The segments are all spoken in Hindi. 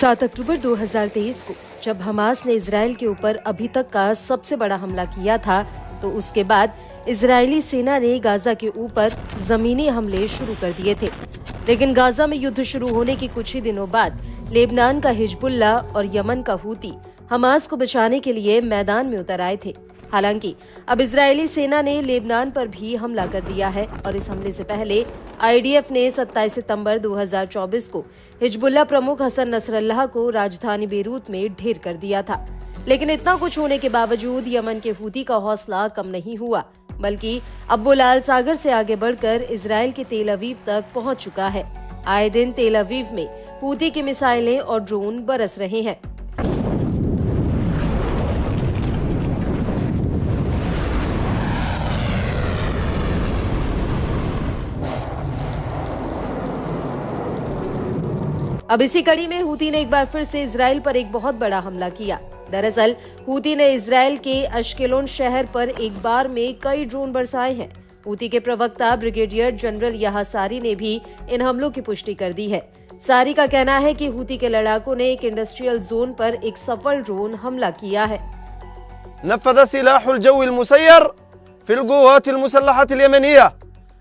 7 अक्टूबर 2023 को जब हमास ने इजराइल के ऊपर अभी तक का सबसे बड़ा हमला किया था, तो उसके बाद इजरायली सेना ने गाजा के ऊपर जमीनी हमले शुरू कर दिए थे। लेकिन गाजा में युद्ध शुरू होने के कुछ ही दिनों बाद लेबनान का हिजबुल्ला और यमन का हूती हमास को बचाने के लिए मैदान में उतर आए थे। हालांकि अब इजरायली सेना ने लेबनान पर भी हमला कर दिया है और इस हमले से पहले आईडीएफ ने 27 सितंबर 2024 को हिजबुल्ला प्रमुख हसन नसरल्लाह को राजधानी बेरूत में ढेर कर दिया था। लेकिन इतना कुछ होने के बावजूद यमन के हूती का हौसला कम नहीं हुआ, बल्कि अब वो लाल सागर से आगे बढ़कर इजराइल के तेल अवीव तक पहुंच चुका है। आए दिन तेल अवीव में हूती की मिसाइलें और ड्रोन बरस रहे हैं। अब इसी कड़ी में हूती ने एक बार फिर से इजराइल पर एक बहुत बड़ा हमला किया। दरअसल हूती ने इजराइल के अश्केलोन शहर पर एक बार में कई ड्रोन बरसाए हैं। हूती के प्रवक्ता ब्रिगेडियर जनरल याह्या सारी ने भी इन हमलों की पुष्टि कर दी है। सारी का कहना है कि हूती के लड़ाकों ने एक इंडस्ट्रियल जोन पर एक सफल ड्रोन हमला किया है। नफ़ज़ सिलाहुल जव्विल मुसय्यर फिल क़ुव्वातिल मुसल्लहतिल यमनिया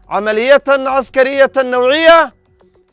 अमलियतन अस्करियतन नौइया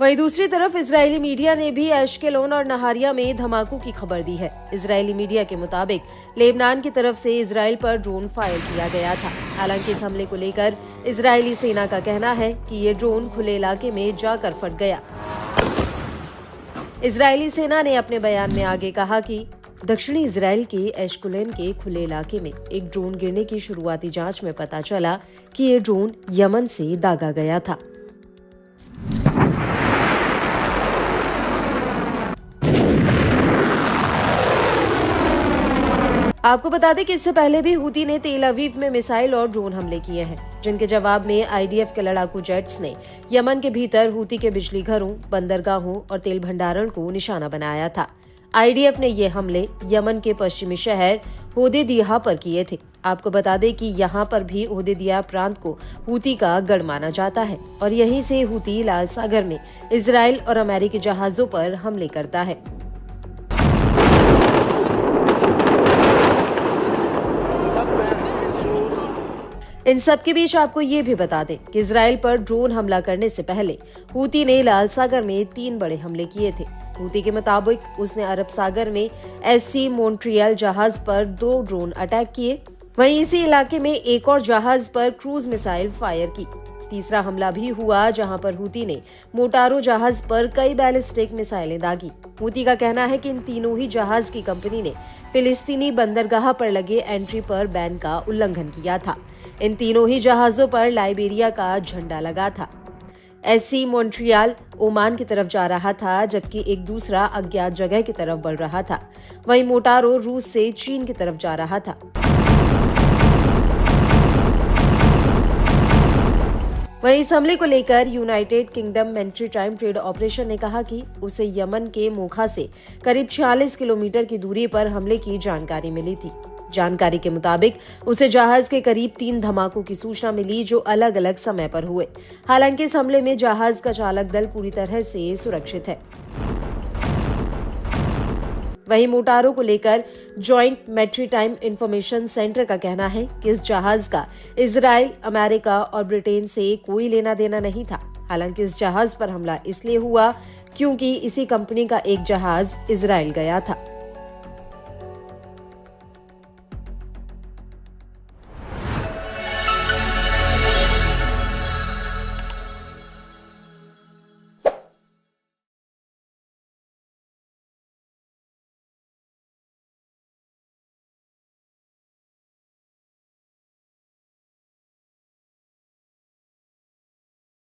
वहीं दूसरी तरफ इजरायली मीडिया ने भी एश्केलोन और नहारिया में धमाकों की खबर दी है। इजरायली मीडिया के मुताबिक लेबनान की तरफ से इजराइल पर ड्रोन फायर किया गया था। हालांकि इस हमले को लेकर इजरायली सेना का कहना है कि ये ड्रोन खुले इलाके में जाकर फट गया। इजरायली सेना ने अपने बयान में आगे कहा कि दक्षिणी इजराइल के एश्केलोन के खुले इलाके में एक ड्रोन गिरने की शुरुआती जांच में पता चला कि ये ड्रोन यमन से दागा गया था। आपको बता दें कि इससे पहले भी हूती ने तेल अवीव में मिसाइल और ड्रोन हमले किए हैं, जिनके जवाब में आईडीएफ के लड़ाकू जेट्स ने यमन के भीतर हूती के बिजली घरों, बंदरगाहों और तेल भंडारण को निशाना बनाया था। आईडीएफ ने ये हमले यमन के पश्चिमी शहर होदेयदा पर किए थे। आपको बता दें कि यहाँ पर भी होदेयदा प्रांत को हूती का गढ़ माना जाता है और यहीं से हूती लाल सागर में इजराइल और अमेरिकी जहाजों पर हमले करता है। इन सब के बीच आपको ये भी बता दें कि इजराइल पर ड्रोन हमला करने से पहले हूती ने लाल सागर में 3 बड़े हमले किए थे। हूती के मुताबिक उसने अरब सागर में एससी मॉन्ट्रियल जहाज पर 2 ड्रोन अटैक किए। वहीं इसी इलाके में एक और जहाज पर क्रूज मिसाइल फायर की। तीसरा हमला भी हुआ जहां पर हूती ने मोटारो जहाज पर कई बैलिस्टिक मिसाइलें दागी। हूती का कहना है कि इन तीनों ही जहाज की कंपनी ने फिलिस्तीनी बंदरगाह पर लगे एंट्री पर बैन का उल्लंघन किया था। इन तीनों ही जहाजों पर लाइबेरिया का झंडा लगा था। एससी मॉन्ट्रियल ओमान की तरफ जा रहा था, जबकि एक दूसरा अज्ञात जगह की तरफ बढ़ रहा था। वहीं मोटारो रूस से चीन की तरफ जा रहा था। वहीं इस हमले को लेकर United kingdom maritime trade operation ने कहा कि उसे यमन के मोखा से करीब 46 किलोमीटर की दूरी पर हमले की जानकारी मिली थी। जानकारी के मुताबिक उसे जहाज के करीब 3 धमाकों की सूचना मिली, जो अलग अलग समय पर हुए। हालांकि इस हमले में जहाज का चालक दल पूरी तरह से सुरक्षित है। वहीं मोटारो को लेकर जॉइंट मैरीटाइम इंफॉर्मेशन सेंटर का कहना है कि इस जहाज का इजराइल, अमेरिका और ब्रिटेन से कोई लेना देना नहीं था। हालांकि इस जहाज पर हमला इसलिए हुआ क्योंकि इसी कंपनी का एक जहाज इजराइल गया था।